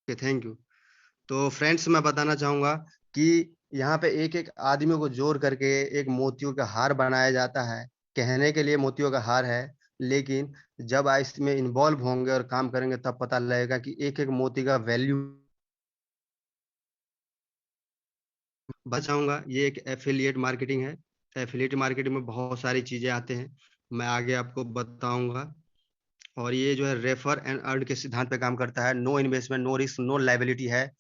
Okay, thank you. तो friends, मैं बताना चाहूंगा कि यहाँ पे एक एक आदमी को जोड़ करके एक मोतियों का हार बनाया जाता है। कहने के लिए मोतियों का हार है, लेकिन जब आप इसमें इन्वॉल्व होंगे और काम करेंगे तब पता लगेगा कि एक एक मोती का वैल्यू। बचाऊंगा, ये एक एफिलिएट मार्केटिंग है। एफिलिएट मार्केटिंग में बहुत सारी चीजें आते हैं, मैं आगे आपको बताऊंगा। और ये जो है रेफर एंड अर्न के सिद्धांत पे काम करता है। No investment, no risk, no liability है।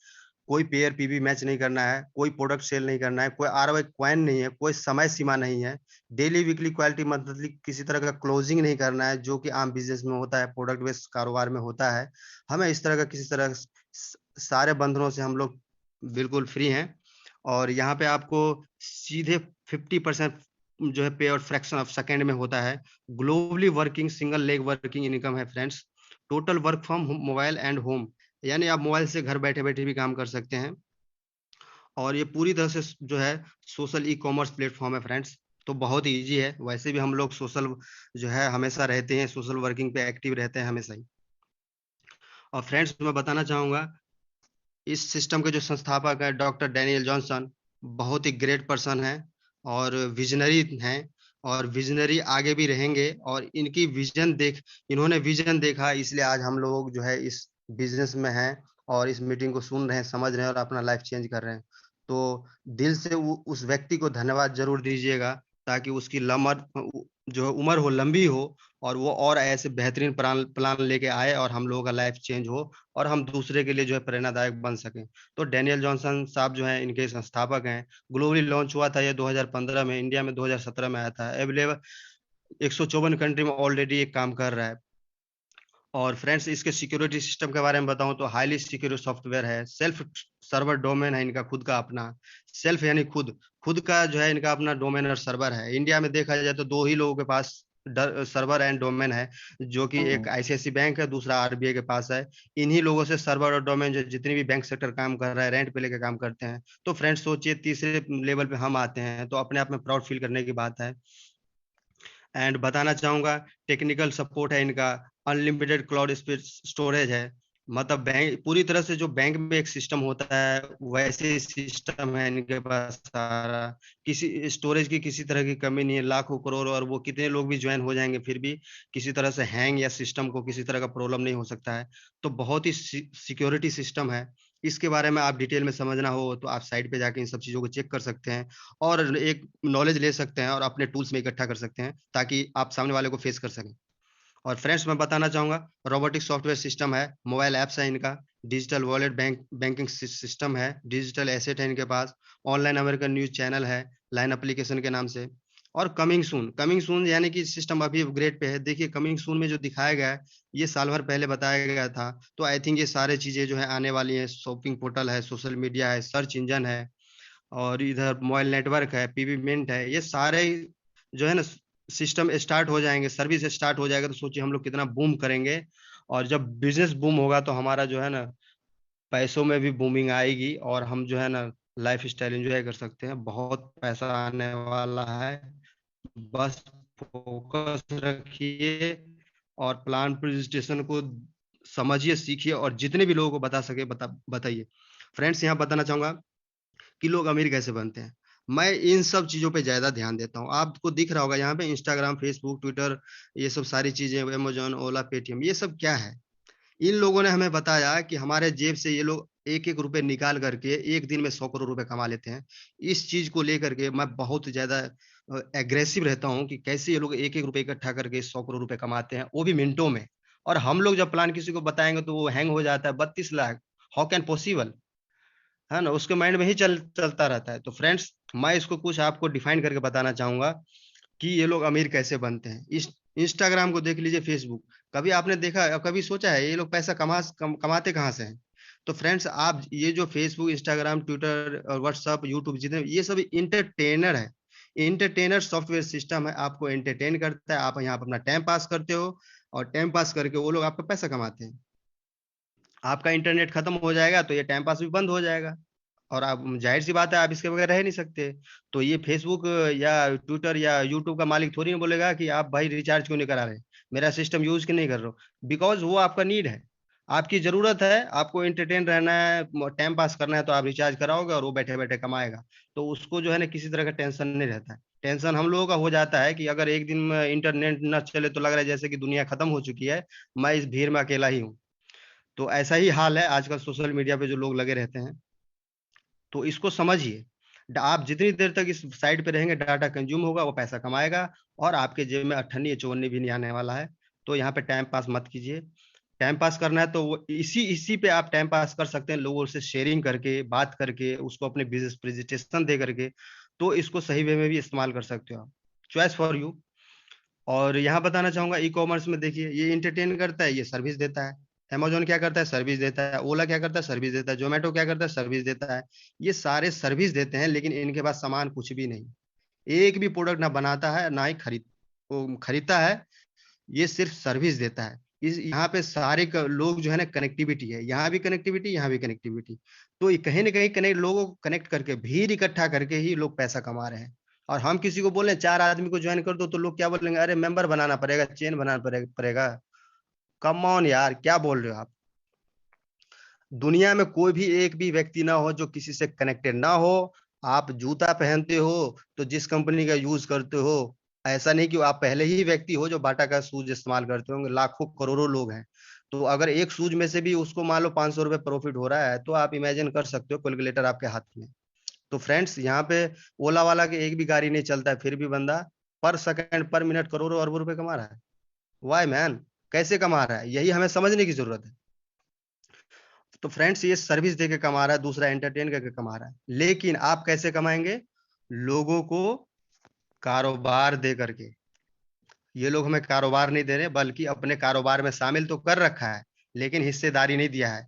कोई पेयर पीवी मैच नहीं करना है, कोई प्रोडक्ट सेल नहीं करना है, कोई आरओआई क्वाइन नहीं है, कोई समय सीमा नहीं है। डेली वीकली क्वालिटी मंथली किसी तरह का क्लोजिंग नहीं करना है, जो कि आम बिजनेस में होता है, प्रोडक्ट बेस्ड कारोबार में होता है। हमें इस तरह का किसी तरह सारे बंधनों से हम लोग बिल्कुल फ्री हैं। और यहाँ पे आपको सीधे 50% जो है पे और फ्रैक्शन ऑफ सेकेंड में होता है। Globally working single leg working income है friends. Total work from mobile and home, यानी आप मोबाइल से घर बैठे बैठे भी काम कर सकते हैं। और ये पूरी तरह से जो है सोशल ई कॉमर्स प्लेटफॉर्म है फ्रेंड्स। तो बहुत ही ईजी है, वैसे भी हम लोग सोशल जो है हमेशा रहते हैं, सोशल वर्किंग पे एक्टिव रहते हैं हमेशा ही। और फ्रेंड्स, मैं बताना चाहूंगा, इस सिस्टम के जो संस्थापक है डॉक्टर डैनियल जॉनसन, बहुत ही ग्रेट पर्सन है और विजनरी हैं। और विजनरी आगे भी रहेंगे। और इनकी विजन देख इन्होंने विजन देखा, इसलिए आज हम लोग जो है इस बिजनेस में हैं और इस मीटिंग को सुन रहे हैं, समझ रहे हैं और अपना लाइफ चेंज कर रहे हैं। तो दिल से उस व्यक्ति को धन्यवाद जरूर दीजिएगा, ताकि उसकी जो उम्र हो लंबी हो, और वो और ऐसे बेहतरीन प्लान प्लान लेके आए और हम लोगों का लाइफ चेंज हो, और हम दूसरे के लिए जो है प्रेरणादायक बन सकें। तो डैनियल जॉनसन साहब जो हैं, इनके संस्थापक हैं। ग्लोबली लॉन्च हुआ था ये 2015 में, इंडिया में 2017 में आया था। अवेलेबल 154 कंट्री में ऑलरेडी ये काम कर रहा है। और फ्रेंड्स, इसके सिक्योरिटी सिस्टम के बारे में बताऊं तो हाईली सिक्योर सॉफ्टवेयर है। सेल्फ सर्वर डोमेन है इनका खुद का अपना। सेल्फ यानी खुद, खुद का जो है इनका अपना डोमेन और सर्वर है। इंडिया में देखा जाए तो दो ही लोगों के पास सर्वर एंड डोमेन है, जो कि एक आईसीआईसी बैंक है, दूसरा आरबीआई के पास है। इन्हीं लोगों से सर्वर और डोमेन, जो जितनी भी बैंक सेक्टर काम कर रहा है, रेंट पे लेके काम करते हैं। तो फ्रेंड्स सोचिए, तीसरे लेवल पे हम आते हैं, तो अपने आप में प्राउड फील करने की बात है। एंड बताना चाहूंगा, टेक्निकल सपोर्ट है इनका। अनलिमिटेड क्लाउड स्टोरेज है। मतलब बैंक पूरी तरह से जो बैंक में एक सिस्टम होता है, वैसे सिस्टम है इनके पास सारा। किसी स्टोरेज की किसी तरह की कमी नहीं है। लाखों करोड़ और वो कितने लोग भी ज्वाइन हो जाएंगे, फिर भी किसी तरह से हैंग या सिस्टम को किसी तरह का प्रॉब्लम नहीं हो सकता है। तो बहुत ही सिक्योरिटी सिस्टम है। इसके बारे में आप डिटेल में समझना हो तो आप साइट पे जाके इन सब चीजों को चेक कर सकते हैं, और एक नॉलेज ले सकते हैं और अपने टूल्स में इकट्ठा कर सकते हैं, ताकि आप सामने वाले को फेस कर सकें। और फ्रेंड्स, मैं बताना चाहूंगा, रोबोटिक सॉफ्टवेयर सिस्टम है, मोबाइल ऐप्स है इनका, डिजिटल वॉलेट बैंकिंग सिस्टम है, डिजिटल एसेट है इनके पास, ऑनलाइन अमेरिकन न्यूज चैनल है, लाइन एप्लीकेशन के नाम से। और कमिंग सून यानी कि सिस्टम अभी अपग्रेड पे है। देखिए, कमिंग सून में जो दिखाया गया है, ये साल भर पहले बताया गया था। तो आई थिंक ये सारे चीजें जो है आने वाली है। शॉपिंग पोर्टल है, सोशल मीडिया है, सर्च इंजन है, और इधर मोबाइल नेटवर्क है, पीवी मिंट है, ये सारे जो है ना सिस्टम स्टार्ट हो जाएंगे, सर्विस स्टार्ट हो जाएगा। तो सोचिए हम लोग कितना बूम करेंगे। और जब बिजनेस बूम होगा तो हमारा जो है ना पैसों में भी बूमिंग आएगी, और हम जो है ना लाइफ स्टाइल एंजॉय कर सकते हैं। बहुत पैसा आने वाला है। बस फोकस रखिए और प्लान प्रेजेंटेशन को समझिए, सीखिए, और जितने भी लोगों को बता सके बताइए। फ्रेंड्स, यहाँ बताना चाहूंगा कि लोग अमीर कैसे बनते हैं। मैं इन सब चीजों पे ज्यादा ध्यान देता हूँ। आपको दिख रहा होगा यहाँ पे इंस्टाग्राम, फेसबुक, ट्विटर, ये सब सारी चीजें, अमेजोन, ओला, पेटीएम, ये सब क्या है। इन लोगों ने हमें बताया कि हमारे जेब से ये लोग एक एक रुपए निकाल करके एक दिन में 100 करोड़ रुपए कमा लेते हैं। इस चीज को लेकर के मैं बहुत ज्यादा एग्रेसिव रहता हूँ कि कैसे ये लोग एक एक रुपए इकट्ठा करके 100 करोड़ रुपए कमाते हैं, वो भी मिनटों में। और हम लोग जब प्लान किसी को बताएंगे तो वो हैंग हो जाता है। 32 लाख, हाउ कैन पॉसिबल, है ना, उसके माइंड में ही चलता रहता है। तो फ्रेंड्स, मैं इसको कुछ आपको डिफाइन करके बताना चाहूंगा कि ये लोग अमीर कैसे बनते हैं। इस इंस्टाग्राम को देख लीजिए, फेसबुक, कभी आपने देखा, कभी सोचा है ये लोग पैसा कमाते कहाँ से हैं। तो फ्रेंड्स, आप ये जो फेसबुक, इंस्टाग्राम, ट्विटर और व्हाट्सअप, यूट्यूब, जितने ये सब इंटरटेनर है। इंटरटेनर सॉफ्टवेयर सिस्टम है, आपको एंटरटेन करता है, आप यहाँ पर अपना टाइम पास करते हो, और टाइम पास करके वो लोग आपका पैसा कमाते हैं। आपका इंटरनेट खत्म हो जाएगा तो ये टाइम पास भी बंद हो जाएगा, और आप, जाहिर सी बात है, आप इसके बगैर रह नहीं सकते। तो ये फेसबुक या ट्विटर या यूट्यूब का मालिक थोड़ी ना बोलेगा कि आप भाई रिचार्ज क्यों नहीं करा रहे, मेरा सिस्टम यूज क्यों नहीं कर रहे हो। बिकॉज वो आपका नीड है। आपकी जरूरत है, आपको एंटरटेन रहना है, टाइम पास करना है, तो आप रिचार्ज कराओगे और वो बैठे बैठे कमाएगा। तो उसको जो है ना किसी तरह का टेंशन नहीं रहता है। टेंशन हम लोगों का हो जाता है कि अगर एक दिन में इंटरनेट न चले तो लग रहा है जैसे कि दुनिया खत्म हो चुकी है, मैं इस भीड़ में अकेला ही हूँ। तो ऐसा ही हाल है आजकल सोशल मीडिया पे जो लोग लगे रहते हैं। तो इसको समझिए, आप जितनी देर तक इस साइट पे रहेंगे डाटा कंज्यूम होगा, वो पैसा कमाएगा, और आपके जेब में अठन्नी या चौवन्नी भी नहीं आने वाला है। तो यहाँ पे टाइम पास मत कीजिए। टाइम पास करना है तो वो इसी इसी पे आप टाइम पास कर सकते हैं, लोगों से शेयरिंग करके, बात करके, उसको अपने बिजनेस प्रेजेंटेशन दे करके। तो इसको सही वे में भी इस्तेमाल कर सकते हो आप। Choice for you. और यहाँ बताना चाहूंगा, ई कॉमर्स में देखिए, ये इंटरटेन करता है, ये सर्विस देता है। अमेजोन क्या करता है, सर्विस देता है। ओला क्या करता है, सर्विस देता है। जोमेटो क्या करता है, सर्विस देता है। ये सारे सर्विस देते हैं, लेकिन इनके पास सामान कुछ भी नहीं। एक भी प्रोडक्ट ना बनाता है, ना ही वो खरीदता है। ये सिर्फ सर्विस देता है। इस यहाँ पे सारे लोग जो है ना, कनेक्टिविटी है, यहाँ भी कनेक्टिविटी, यहाँ भी कनेक्टिविटी। तो ये कहीं ना कहीं कनेक्ट, लोगों को कनेक्ट करके, भीड़ इकट्ठा करके ही लोग पैसा कमा रहे हैं। और हम किसी को बोले 4 आदमी को ज्वाइन कर दो, तो लोग क्या बोलेंगे, अरे मेंबर बनाना पड़ेगा, चेन बनाना पड़ेगा। कम ऑन यार, क्या बोल रहे हो आप। दुनिया में कोई भी एक भी व्यक्ति ना हो जो किसी से कनेक्टेड ना हो। आप जूता पहनते हो तो जिस कंपनी का यूज करते हो, ऐसा नहीं कि आप पहले ही व्यक्ति हो जो बाटा का शूज इस्तेमाल करते होंगे। लाखों करोड़ों लोग हैं। तो अगर एक शूज में से भी उसको मान लो 500 रुपये प्रॉफिट हो रहा है, तो आप इमेजिन कर सकते हो, कैलकुलेटर आपके हाथ में। तो फ्रेंड्स, यहाँ पे ओला वाला के एक भी गाड़ी नहीं चलता है, फिर भी बंदा पर सेकंड, पर मिनट करोड़ों अरबों रुपए कमा रहा है। वाई मैन, कैसे कमा रहा है, यही हमें समझने की जरूरत है। तो फ्रेंड्स, ये सर्विस देके कमा रहा है, दूसरा एंटरटेन करके कमा रहा है। लेकिन आप कैसे कमाएंगे, लोगों को कारोबार दे करके। ये लोग हमें कारोबार नहीं दे रहे, बल्कि अपने कारोबार में शामिल तो कर रखा है, लेकिन हिस्सेदारी नहीं दिया है।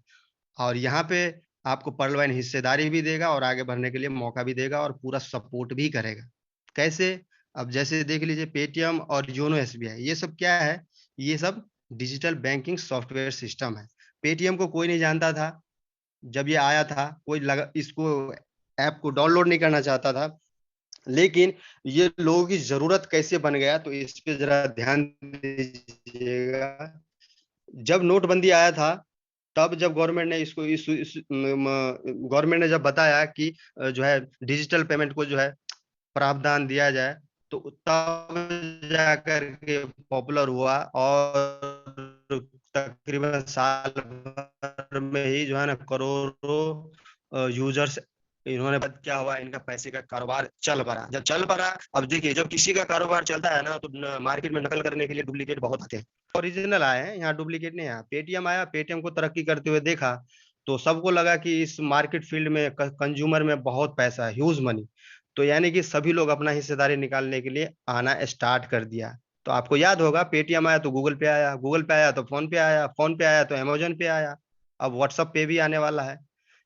और यहाँ पे आपको पर्लवाइन हिस्सेदारी भी देगा, और आगे बढ़ने के लिए मौका भी देगा, और पूरा सपोर्ट भी करेगा। कैसे? अब जैसे देख लीजिए, पेटीएम और योनो एसबीआई, ये सब क्या है, ये सब डिजिटल बैंकिंग सॉफ्टवेयर सिस्टम है। पेटीएम को कोई नहीं जानता था। जब ये आया था, कोई लगा इसको, ऐप को डाउनलोड नहीं करना चाहता था। लेकिन ये लोगों की जरूरत कैसे बन गया, तो इस पे जरा ध्यान दीजिएगा। जब नोटबंदी आया था, तब जब गवर्नमेंट ने इसको इस गवर्नमेंट ने जब बताया कि जो है डिजिटल पेमेंट को जो है प्रावधान दिया जाए, तो तब जाकर के पॉपुलर हुआ। और तकरीबन साल भर में ही जो है ना, करोड़ों यूजर्स इन्होंने, बाद क्या हुआ, इनका पैसे का कारोबार चल पड़ा। जब चल पड़ा, अब देखिए, जब किसी का कारोबार चलता है ना, तो मार्केट में नकल करने के लिए डुप्लीकेट बहुत आते हैं। ओरिजिनल आए हैं, यहाँ डुप्लीकेट नहीं आया। पेटीएम आया, पेटीएम को तरक्की करते हुए देखा, तो सबको लगा कि इस मार्केट फील्ड में, कंज्यूमर में बहुत पैसा है, ह्यूज मनी। तो यानी कि सभी लोग अपना हिस्सेदारी निकालने के लिए आना स्टार्ट कर दिया। तो आपको याद होगा, पेटीएम आया तो गूगल पे आया, गूगल पे आया तो फोन पे आया, फोन पे आया तो अमेजोन पे आया। अब व्हाट्सएप पे भी आने वाला है।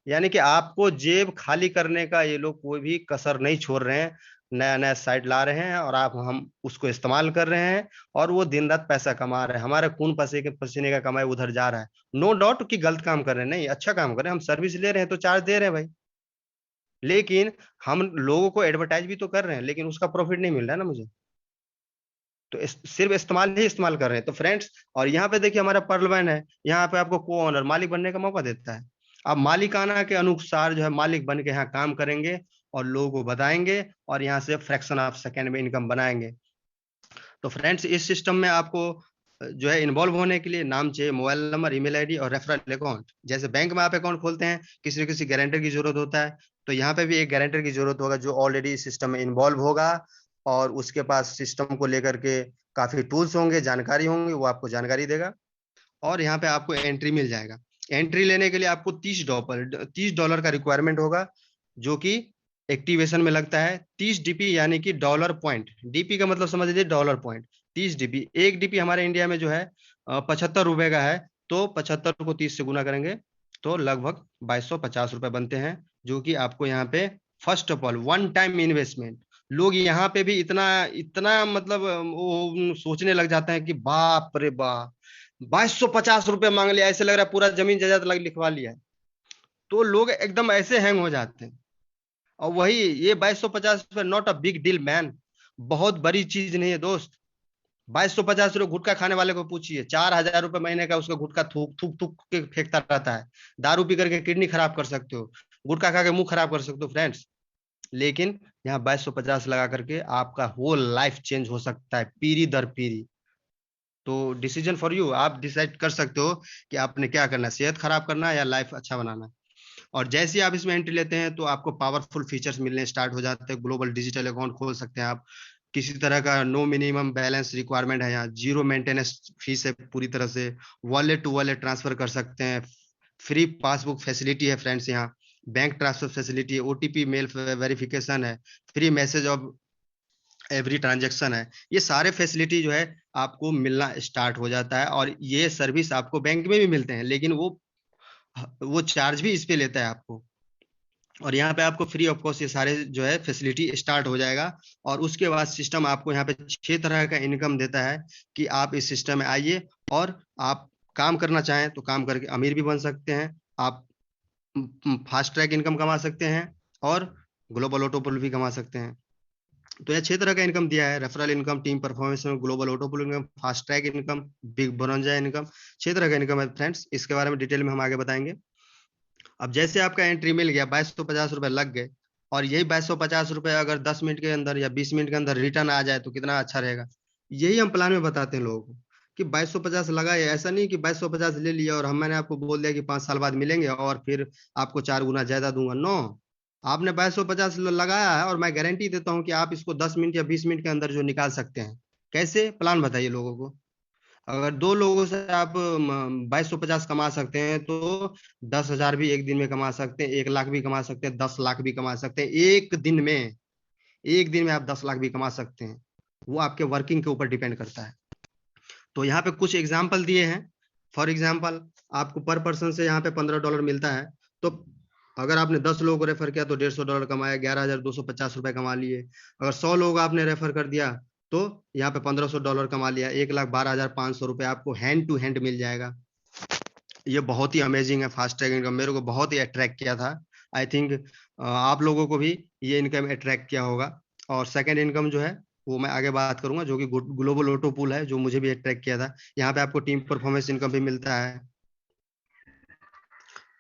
यानी कि आपको जेब खाली करने का ये लोग कोई भी कसर नहीं छोड़ रहे हैं। नया नया साइट ला रहे हैं, और हम उसको इस्तेमाल कर रहे हैं। और वो दिन रात पैसा कमा रहे हैं, हमारे खून पसीने का कमाई उधर जा रहा है। नो डाउट कि गलत काम कर रहे हैं, नहीं, अच्छा काम कर रहे हैं, हम सर्विस ले रहे हैं तो चार्ज दे रहे हैं भाई। लेकिन हम लोगों को एडवर्टाइज भी तो कर रहे हैं, लेकिन उसका प्रॉफिट नहीं मिल रहा है ना मुझे। तो सिर्फ इस्तेमाल ही इस्तेमाल कर रहे हैं। तो फ्रेंड्स, और यहाँ पे देखिए, हमारा पर्लमैन है, यहाँ पे आपको को ओनर, मालिक बनने का मौका देता है। आप मालिकाना के अनुसार जो है मालिक बन के यहाँ काम करेंगे, और लोगों को बताएंगे, और यहाँ से फ्रैक्शन ऑफ सेकेंड में इनकम बनाएंगे। तो फ्रेंड्स, इस सिस्टम में आपको जो है इन्वॉल्व होने के लिए नाम चाहिए, मोबाइल नंबर, ईमेल आईडी और रेफरल अकाउंट। जैसे बैंक में आप अकाउंट खोलते हैं, किसी न किसी गारंटर की जरूरत होता है। तो यहाँ पे भी एक गारंटर की जरूरत होगा, जो ऑलरेडी इस सिस्टम में इन्वॉल्व होगा, और उसके पास सिस्टम को लेकर के काफी टूल्स होंगे, जानकारी होंगी, वो आपको जानकारी देगा। और यहाँ पे आपको एंट्री मिल जाएगा। एंट्री लेने के लिए आपको $30 का रिक्वायरमेंट होगा, जो कि एक्टिवेशन में लगता है। 30 DP यानी कि डॉलर पॉइंट। डीपी का मतलब समझ लीजिए डॉलर पॉइंट। 30 DP, एक डीपी हमारे इंडिया में जो है 75 रुपए का है। तो 75 को 30 से गुना करेंगे, तो लगभग 2250 रुपए बनते हैं। जो कि आपको यहाँ पे first of all one time investment. लोग यहाँ पे भी इतना इतना मतलब वो सोचने लग जाते हैं कि बाप रे बाप, 2250 रुपये मांग लिया, ऐसे लग रहा है पूरा जमीन जायदाद लग लिखवा लिया है। तो लोग एकदम ऐसे हैंग हो जाते हैं। और वही, ये 2250 रुपये not a big deal man, बहुत बड़ी चीज नहीं है दोस्त। 2250 गुटखा खाने वाले को पूछिए, 4000 रुपए महीने का उसका गुटखा थूक थूक थूक के फेंकता रहता है। दारू पी करके किडनी खराब कर सकते हो, गुटखा खा के मुंह खराब कर सकते हो फ्रेंड्स। लेकिन यहाँ 2250 लगा करके आपका होल लाइफ चेंज हो सकता है, पीढ़ी दर पीढ़ी। तो डिसीजन फॉर यू, आप डिसाइड कर सकते हो कि आपने क्या करना है, सेहत खराब करना है या लाइफ अच्छा बनाना है। और जैसे ही आप इसमें एंट्री लेते हैं तो आपको पावरफुल फीचर्स मिलने स्टार्ट हो जाते हैं। ग्लोबल डिजिटल अकाउंट खोल सकते हैं आप, किसी तरह का नो मिनिमम बैलेंस रिक्वायरमेंट है यहाँ, जीरो मेंटेनेंस फीस है पूरी तरह से, वॉलेट टू वॉलेट ट्रांसफर कर सकते हैं, फ्री पासबुक फैसिलिटी है फ्रेंड्स यहाँ, बैंक ट्रांसफर फैसिलिटी है, ओटीपी मेल वेरिफिकेशन है, free message of every transaction है। ये सारे फैसिलिटी जो है आपको मिलना स्टार्ट हो जाता है, और ये सर्विस आपको बैंक में भी मिलते हैं, लेकिन वो चार्ज भी इस पे लेता है आपको। और यहाँ पे आपको फ्री ऑफ कॉस्ट ये सारे जो है फैसिलिटी स्टार्ट हो जाएगा। और उसके बाद सिस्टम आपको यहाँ पे 6 तरह का इनकम देता है कि आप इस सिस्टम में आइए, और आप काम करना चाहें तो काम करके अमीर भी बन सकते हैं, आप फास्ट ट्रैक इनकम कमा सकते हैं, और ग्लोबल ऑटोपुल भी कमा सकते हैं। तो यह 6 तरह का इनकम दिया है, referral income, team performance, global autopool income, fast track income, big bonanza income. 6 तरह का इनकम है फ्रेंड्स, इसके बारे में डिटेल में हम आगे बताएंगे। अब जैसे आपका एंट्री मिल गया, 2250 रुपए लग गए, और यही 2250 रुपए अगर 10 मिनट के अंदर या 20 मिनट के अंदर रिटर्न आ जाए तो कितना अच्छा रहेगा। यही हम प्लान में बताते हैं लोगों को कि 2250 लगा है, ऐसा नहीं कि 2250 ले लिया और मैंने आपको बोल दिया कि 5 साल बाद मिलेंगे और फिर आपको 4 गुना ज्यादा दूंगा। नो, आपने 2250 लगाया है, और मैं गारंटी देता हूँ कि आप इसको 10 मिनट या 20 मिनट के अंदर जो निकाल सकते हैं। कैसे, प्लान बताइए लोगों को। अगर 2 लोगों से आप 2250 कमा सकते हैं तो 10,000 भी एक दिन में कमा सकते हैं, 1 लाख भी कमा सकते हैं, 10 लाख भी कमा सकते हैं एक दिन में। एक दिन में आप 10 लाख भी कमा सकते हैं, वो आपके वर्किंग के ऊपर डिपेंड करता है। तो यहाँ पे कुछ एग्जाम्पल दिए हैं। फॉर एग्जाम्पल, आपको पर पर्सन से यहाँ पे $15 मिलता है, तो अगर आपने 10 लोगों को रेफर किया तो $150 कमाया, 11,250 रुपए कमा लिए। अगर 100 लोग आपने रेफर कर दिया तो यहाँ पे $1,500 कमा लिया, 1,12,500 रुपए आपको हैंड टू हैंड मिल जाएगा। ये बहुत ही अमेजिंग है फास्ट ट्रैक इनकम, मेरे को बहुत ही अट्रैक्ट किया था। आई थिंक आप लोगों को भी ये इनकम अट्रैक्ट किया होगा। और सेकंड इनकम जो है वो मैं आगे बात करूंगा, जो कि ग्लोबल ऑटो पूल है, जो मुझे भी अट्रैक्ट किया था। यहाँ पे आपको टीम परफॉर्मेंस इनकम भी मिलता है।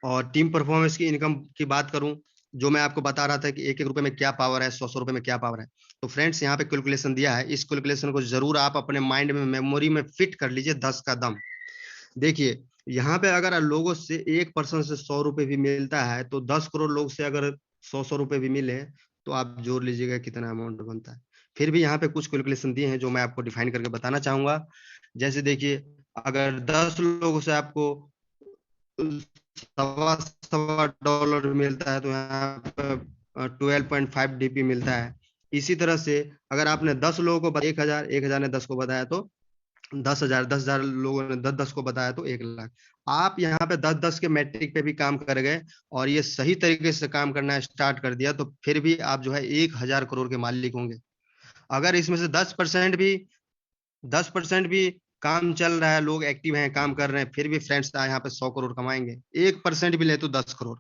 और टीम परफॉर्मेंस की इनकम की बात करूं, जो मैं आपको बता रहा था कि एक एक रुपए में क्या पावर है, 100 रुपए में क्या पावर है, तो फ्रेंड्स यहाँ पे कैलकुलेशन दिया है। इस कैलकुलेशन को जरूर आप अपने माइंड में, मेमोरी में फिट कर लीजिए 10 का दम। देखिए, यहाँ पे अगर लोगों से एक पर्सन से 100 रुपए भी मिलता है, तो 10 करोड़ लोग से अगर 100 रुपए भी मिले, तो आप जोड़ लीजिएगा कितना अमाउंट बनता है। फिर भी यहाँ पे कुछ कैलकुलेशन दिए हैं जो मैं आपको डिफाइन करके बताना चाहूंगा। जैसे देखिए, अगर 10 लोगों से आपको सवा सवा डॉलर मिलता है, तो यहाँ पे 12.5 DP मिलता है। इसी तरह से अगर आपने 10 लोगों को 1,000, 1,000 ने 10 को बताया तो 10,000, 10,000 लोगों ने 10-10 को बताया तो 1 लाख। आप यहाँ पे 10-10 के मैट्रिक पे भी काम कर गए, और ये सही तरीके से काम करना स्टार्ट कर दिया, तो फिर भी आप जो है 1,000 करोड़ के मालिक होंगे। अगर इसमें से 10% भी काम चल रहा है, लोग एक्टिव हैं, काम कर रहे हैं, फिर भी फ्रेंड्स यहाँ पे 100 करोड़ कमाएंगे। 1% भी ले तो 10 करोड़।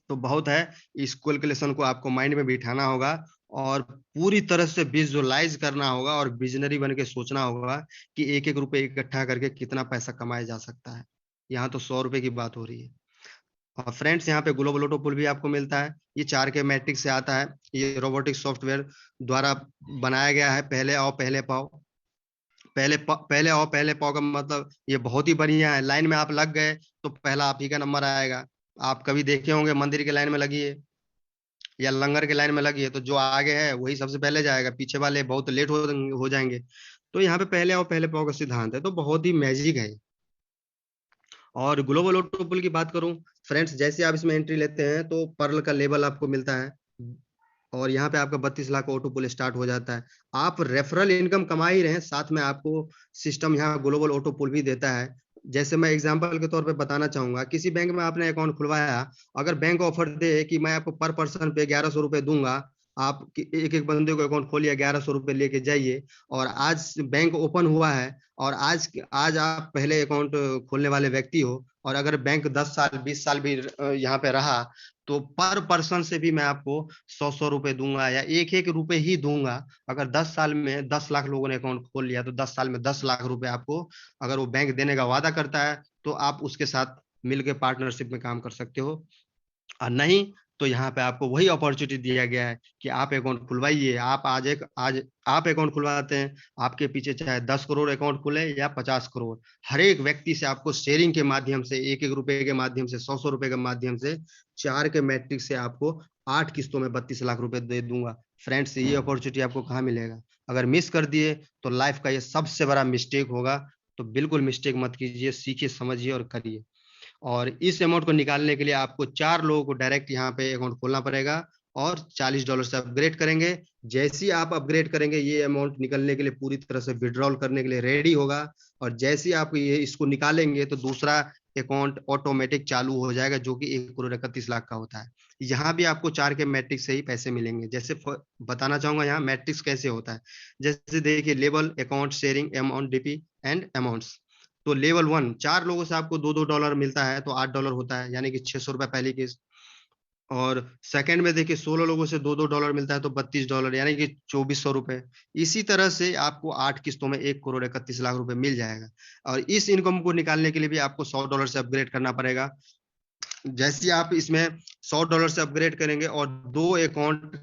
तो बहुत है। इस कैलकुलेशन को आपको माइंड में बिठाना होगा, और पूरी तरह से विजुअलाइज करना होगा, और विजनरी बन के सोचना होगा कि एक एक रुपए इकट्ठा करके कितना पैसा कमाया जा सकता है। यहाँ तो 100 रुपए की बात हो रही है। और फ्रेंड्स, यहाँ पे ग्लोबल ऑटो पुल भी आपको मिलता है। ये 4 के मैट्रिक से आता है, ये रोबोटिक सॉफ्टवेयर द्वारा बनाया गया है। पहले आओ पहले पाओ, पहले आओ पहले पाओ का मतलब ये बहुत ही बढ़िया है। लाइन में आप लग गए तो पहला आप ही का नंबर आएगा। आप कभी देखे होंगे मंदिर के लाइन में लगी है या लंगर के लाइन में लगी है, तो जो आगे है वही सबसे पहले जाएगा, पीछे वाले बहुत लेट हो जाएंगे। तो यहाँ पे पहले आओ पहले पाओ का सिद्धांत है, तो बहुत ही मैजिक है। और ग्लोबल ऑटो पुल की बात करूं फ्रेंड्स, जैसे आप इसमें एंट्री लेते हैं तो पर्ल का लेवल आपको मिलता है, और यहाँ पे आपका 32 लाख ऑटो पुल स्टार्ट हो जाता है। आप रेफरल इनकम कमा ही रहे हैं, साथ में आपको सिस्टम यहाँ ग्लोबल ऑटो पुल भी देता है। जैसे मैं एग्जांपल के तौर पे बताना चाहूंगा, किसी बैंक में आपने अकाउंट खुलवाया, अगर बैंक ऑफर दे कि मैं आपको पर पर्सन पे 1,100 रुपए दूंगा, आप एक एक बंदे को अकाउंट खोलिए, 1100 रुपये लेके जाइए। और आज बैंक ओपन हुआ है, और आज आज आप पहले अकाउंट खोलने वाले व्यक्ति हो, और अगर बैंक 10 साल 20 साल भी यहाँ पे रहा, तो पर पर्सन से भी मैं आपको 100 100 रुपए दूंगा, या एक एक रुपए ही दूंगा। अगर 10 साल में 10 लाख लोगों ने अकाउंट खोल लिया, तो 10 साल में 10 लाख रुपए आपको अगर वो बैंक देने का वादा करता है, तो आप उसके साथ मिलकर पार्टनरशिप में काम कर सकते हो। और नहीं तो यहाँ पे आपको वही अपॉर्चुनिटी दिया गया है कि आप अकाउंट खुलवाइए। आप आज आप अकाउंट खुलवाते हैं, आपके पीछे चाहे 10 करोड़ अकाउंट खुले या 50 करोड़, हर एक व्यक्ति से आपको शेयरिंग के माध्यम से, एक एक रुपए के माध्यम से, 100 100 रुपए के माध्यम से, 4 के मैट्रिक से आपको 8 किस्तों में 32 लाख रुपए दे दूंगा। फ्रेंड्स, ये अपॉर्चुनिटी आपको कहाँ मिलेगा? अगर मिस कर दिए तो लाइफ का ये सबसे बड़ा मिस्टेक होगा। तो बिल्कुल मिस्टेक मत कीजिए, सीखिए, समझिए और करिए। और इस अमाउंट को निकालने के लिए आपको 4 लोगों को डायरेक्ट यहाँ पे अकाउंट खोलना पड़ेगा, और $40 से अपग्रेड करेंगे। जैसे ही आप अपग्रेड करेंगे, ये अमाउंट निकलने के लिए पूरी तरह से विड्रॉल करने के लिए रेडी होगा। और जैसे ही आप ये इसको निकालेंगे, तो दूसरा अकाउंट ऑटोमेटिक चालू हो जाएगा, जो कि 1 करोड़ 31 लाख का होता है। यहाँ भी आपको 4 के मैट्रिक्स से ही पैसे मिलेंगे। जैसे बताना चाहूंगा यहाँ मैट्रिक्स कैसे होता है। जैसे देखिए, level, account, sharing, amount, DP and amounts. तो लेवल 1, 4 लोगों से आपको $2 मिलता है, तो $8 होता है, यानी कि 600 रुपए पहली किस्त। और सेकंड में देखिए, 16 लोगों से $2 मिलता है, तो $32, यानी कि 2400 रुपए। इसी तरह से आपको 8 किस्तों में 1 करोड़ 31 लाख रुपए मिल जाएगा। और इस इनकम को निकालने के लिए भी आपको $100 से अपग्रेड करना पड़ेगा। जैसे आप इसमें $100 से अपग्रेड करेंगे और 2 अकाउंट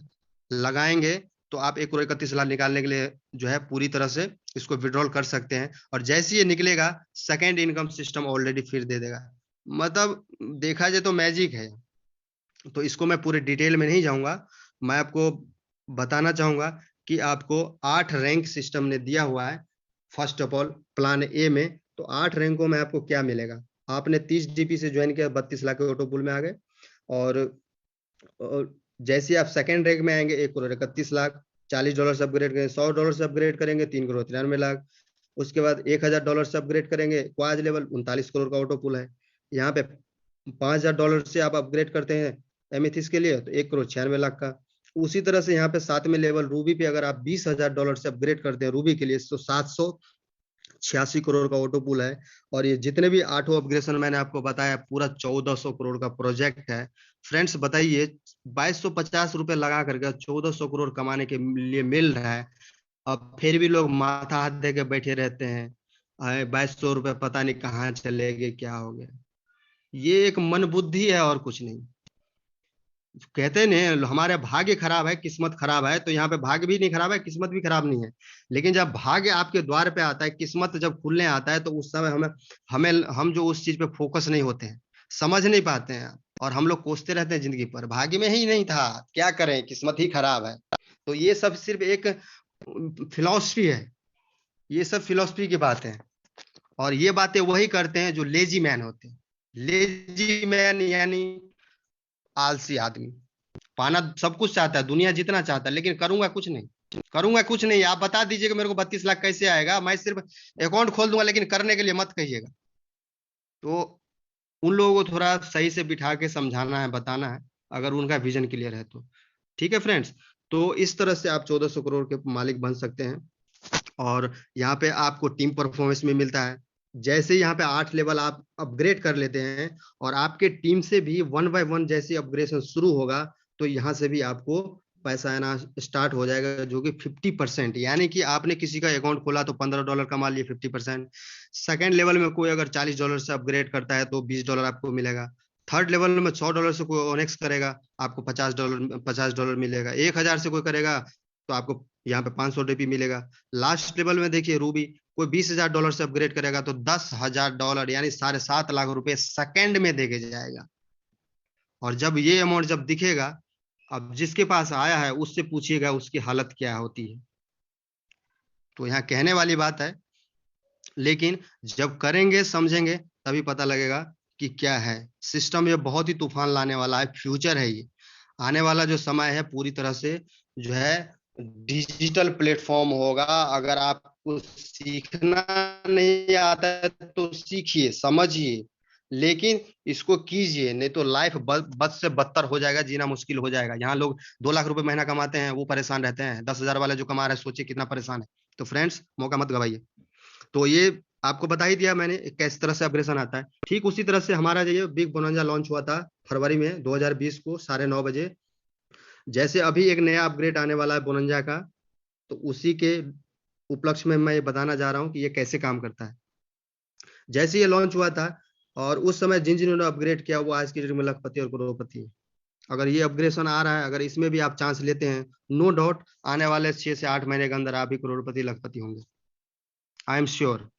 लगाएंगे, तो आप 1 करोड़ 31 लाख निकालने के लिए जो है पूरी तरह से इसको विड्रॉल कर सकते हैं। और जैसे ये निकलेगा, सेकेंड इनकम सिस्टम ऑलरेडी फिर दे देगा। मतलब देखा जाए तो मैजिक है। तो इसको मैं पूरे डिटेल में नहीं जाऊंगा, मैं आपको बताना चाहूंगा कि आपको 8 रैंक सिस्टम ने दिया हुआ है। First of all, plan A में तो 8 रैंकों में आपको क्या मिलेगा? आपने 30 DP से ज्वाइन किया, 32 लाख के ऑटो पूल में आ गए। और जैसे आप सेकेंड रैंक में आएंगे, 1 करोड़ 31 लाख, $40 से अपग्रेड करेंगे, $100 से अपग्रेड करेंगे, 3 करोड़ 93 लाख। उसके बाद $1000 से अपग्रेड करेंगे, क्वाज लेवल 39 करोड़ का ऑटो पुल है। यहाँ पे $5000 से आप अपग्रेड करते हैं एमेथिस के लिए, तो 1 करोड़ 96 लाख का। उसी तरह से यहाँ पे 7वें लेवल रूबी पे अगर आप $20000 से अपग्रेड करते हैं रूबी के लिए, तो 786 करोड़ का ऑटो पुल है। और ये जितने भी 8 अपग्रेडेशन मैंने आपको बताया, पूरा 1400 करोड़ का प्रोजेक्ट है। फ्रेंड्स बताइए, 2250 रुपए लगा करके 1400 करोड़ कमाने के लिए मिल रहा है, अब फिर भी लोग माथा हाथ दे के बैठे रहते हैं। 2200 रुपए पता नहीं कहाँ चले गए, क्या हो गया। ये एक मन बुद्धि है और कुछ नहीं। कहते हैं हमारे भाग्य खराब है, किस्मत खराब है, तो यहाँ पे भाग्य भी नहीं खराब है, किस्मत भी खराब नहीं है। लेकिन जब भाग्य आपके द्वार पे आता है, किस्मत जब खुलने आता है, तो उस समय हमें हमें हम जो उस चीज पे फोकस नहीं होते हैं, समझ नहीं पाते हैं, और हम लोग कोसते रहते हैं जिंदगी पर, भाग्य में ही नहीं था, क्या करें, किस्मत ही खराब है। तो ये सब सिर्फ एक फिलॉसफी है, ये सब फिलॉसफी की बात है। और ये बातें वही करते हैं जो लेजी मैन होते हैं। लेजी मैन यानी आलसी आदमी। पाना सब कुछ चाहता है, दुनिया जितना चाहता है, लेकिन करूंगा कुछ नहीं, करूंगा कुछ नहीं। आप बता दीजिएगा मेरे को 32 लाख कैसे आएगा, मैं सिर्फ अकाउंट खोल दूंगा, लेकिन करने के लिए मत कहिएगा। तो उन लोगों को थोड़ा सही से बिठा के समझाना है, बताना है, अगर उनका विजन क्लियर है तो। ठीक है फ्रेंड्स, तो इस तरह से आप 1400 करोड़ के मालिक बन सकते हैं। और यहाँ पे आपको टीम परफॉर्मेंस में मिलता है। जैसे यहाँ पे 8 लेवल आप अपग्रेड कर लेते हैं, और आपके टीम से भी 1 बाय 1 जैसे अपग्रेडेशन शुरू होगा, तो यहाँ से भी आपको पैसा आना स्टार्ट हो जाएगा, जो कि 50%, यानी कि आपने किसी का अकाउंट खोला तो $15 कमा लिए, 50%। सेकेंड लेवल में कोई अगर $40 से अपग्रेड करता है, तो $20 आपको मिलेगा। थर्ड लेवल में $100 से कोई ओनेक्स करेगा, आपको $50 मिलेगा। 1000 से कोई करेगा, तो आपको यहाँ पे 500 DP मिलेगा। लास्ट लेवल में देखिए रूबी, कोई $20000 से अपग्रेड करेगा, तो $10,000 यानी 7.5 लाख रुपए सेकेंड में देके जाएगा। और जब ये अमाउंट जब दिखेगा, अब जिसके पास आया है उससे पूछिएगा उसकी हालत क्या होती है। तो यहाँ कहने वाली बात है, लेकिन जब करेंगे समझेंगे तभी पता लगेगा कि क्या है सिस्टम। ये बहुत ही तूफान लाने वाला है, फ्यूचर है ये। आने वाला जो समय है पूरी तरह से जो है डिजिटल प्लेटफॉर्म होगा। अगर आपको सीखना नहीं आता है तो सीखिए, समझिए, लेकिन इसको कीजिए, नहीं तो लाइफ बद से बदतर हो जाएगा, जीना मुश्किल हो जाएगा। यहाँ लोग 2 लाख रुपए महीना कमाते हैं, वो परेशान रहते हैं। 10,000 वाले जो कमा रहे हैं, सोचिए कितना परेशान है। तो फ्रेंड्स, मौका मत गवाइए। तो ये आपको बता ही दिया मैंने किस तरह से अपग्रेशन आता है। ठीक उसी तरह से हमारा जो ये बिग बोनांजा लॉन्च हुआ था फरवरी में 2020 को 9:30 बजे। जैसे अभी एक नया अपग्रेड आने वाला है बोनांजा का, तो उसी के उपलक्ष्य में मैं ये बताना जा रहा हूँ कि ये कैसे काम करता है। जैसे ये लॉन्च हुआ था और उस समय जिन जिन्होंने अपग्रेड किया वो आज की डेट में लखपति और करोड़पति है। अगर ये अपग्रेडेशन आ रहा है, अगर इसमें भी आप चांस लेते हैं, नो डाउट आने वाले 6 से 8 महीने के अंदर आप भी करोड़पति लखपति होंगे, आई एम श्योर।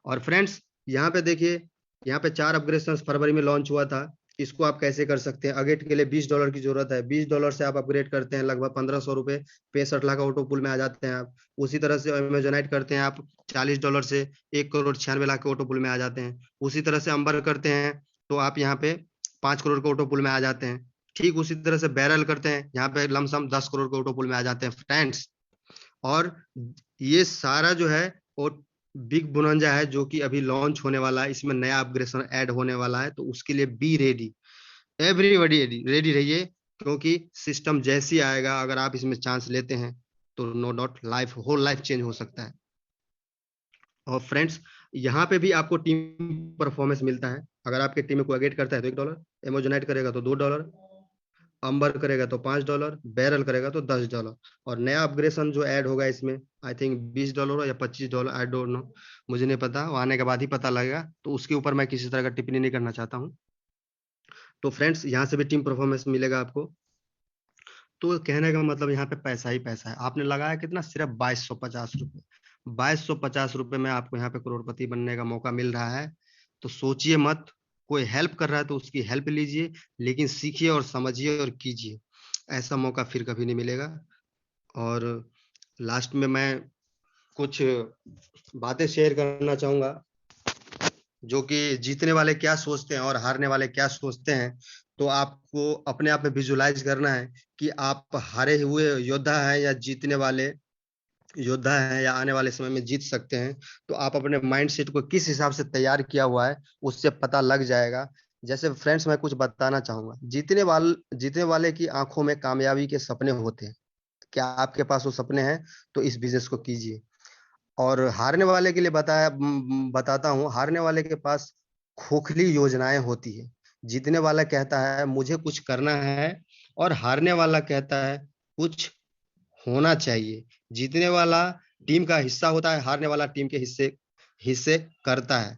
और फ्रेंड्स, यहाँ पे देखिए, यहाँ पे 4 अपग्रेडेशन फरवरी में लॉन्च हुआ था। इसको आप कैसे कर सकते हैं? अगेट के लिए $20 की जरूरत है। $20 से आप अपग्रेड करते हैं लगभग 1500 रुपए, 65 लाख ऑटो पुल में आ जाते हैं आप। उसी तरह से अमेजोनाइट करते हैं आप $40 से 1,96,00,000 के ऑटो पुल में आ जाते हैं। उसी तरह से अंबर करते हैं तो आप यहाँ पे 5 करोड़ के ऑटो पुल में आ जाते हैं। ठीक उसी तरह से बैरल करते हैं, यहाँ पे लमसम 10 करोड़ के ऑटो पुल में आ जाते हैं फ्रेंड्स। और ये सारा जो है वो बिग बोनांजा है जो कि अभी लॉन्च होने वाला है। इसमें नया अपग्रेडेशन ऐड होने वाला है, तो उसके लिए बी रेडी, एवरीबॉडी रेडी रहिए, क्योंकि सिस्टम जैसी आएगा, अगर आप इसमें चांस लेते हैं तो no doubt life, whole life change हो सकता है। और फ्रेंड्स, यहाँ पे भी आपको टीम परफॉर्मेंस मिलता है। अगर आपके टीम में कोई अगेट करता है तो $1, एमोजोनाइट करेगा तो $2, अंबर करेगा तो $5, बैरल करेगा तो $10। और नया अपग्रेडेशन जो ऐड होगा इसमें, आई थिंक $20 या $25, आई डोंट नो, मुझे नहीं पता, वो आने के बाद ही पता लगेगा। तो उसके ऊपर मैं किसी तरह का टिप्पणी नहीं करना चाहता हूँ। तो फ्रेंड्स, यहाँ से भी टीम परफॉर्मेंस मिलेगा आपको। तो कहने का मतलब यहाँ पे पैसा ही पैसा है। आपने लगाया कितना? सिर्फ 2250 रुपए। 2250 रुपए में आपको यहाँ पे करोड़पति बनने का मौका मिल रहा है। तो सोचिए मत, कोई हेल्प कर रहा है तो उसकी हेल्प लीजिए, लेकिन सीखिए और समझिए और कीजिए। ऐसा मौका फिर कभी नहीं मिलेगा। और लास्ट में मैं कुछ बातें शेयर करना चाहूंगा, जो कि जीतने वाले क्या सोचते हैं और हारने वाले क्या सोचते हैं। तो आपको अपने आप में विजुलाइज करना है कि आप हारे हुए योद्धा हैं या जीतने वाले योद्धा हैं, या आने वाले समय में जीत सकते हैं। तो आप अपने माइंड सेट को किस हिसाब से तैयार किया हुआ है, उससे पता लग जाएगा। जैसे फ्रेंड्स, मैं कुछ बताना चाहूंगा। जीतने वाले की आंखों में कामयाबी के सपने होते हैं। क्या आपके पास वो सपने हैं? तो इस बिजनेस को कीजिए। और हारने वाले के लिए बताता हूँ, हारने वाले के पास खोखली योजनाएं होती है। जीतने वाला कहता है मुझे कुछ करना है, और हारने वाला कहता है कुछ होना चाहिए। जीतने वाला टीम का हिस्सा होता है, हारने वाला टीम के हिस्से हिस्से करता है।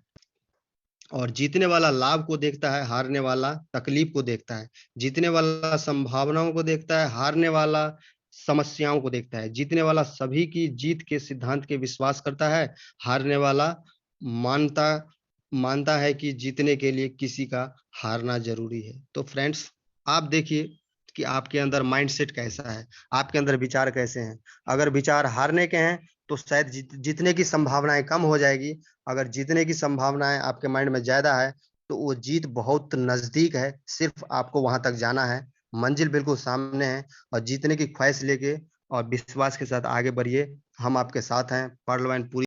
और जीतने वाला लाभ को देखता है, हारने वाला तकलीफ को देखता है। जीतने वाला संभावनाओं को देखता है, हारने वाला समस्याओं को देखता है। जीतने वाला सभी की जीत के सिद्धांत के विश्वास करता है, हारने वाला मानता मानता है कि जीतने के लिए किसी का हारना जरूरी है। तो फ्रेंड्स, आप देखिए कि आपके अंदर माइंडसेट कैसा है, आपके अंदर विचार कैसे हैं। अगर विचार हारने के हैं तो शायद जीतने की संभावनाएं कम हो जाएगी। अगर जीतने की संभावनाएं आपके माइंड में ज्यादा है तो वो जीत बहुत नजदीक है, सिर्फ आपको वहां तक जाना है। मंजिल बिल्कुल सामने है। और जीतने की ख्वाहिश लेके और विश्वास के साथ आगे बढ़िए। हम आपके साथ हैं। पर्ल वाइन पूरी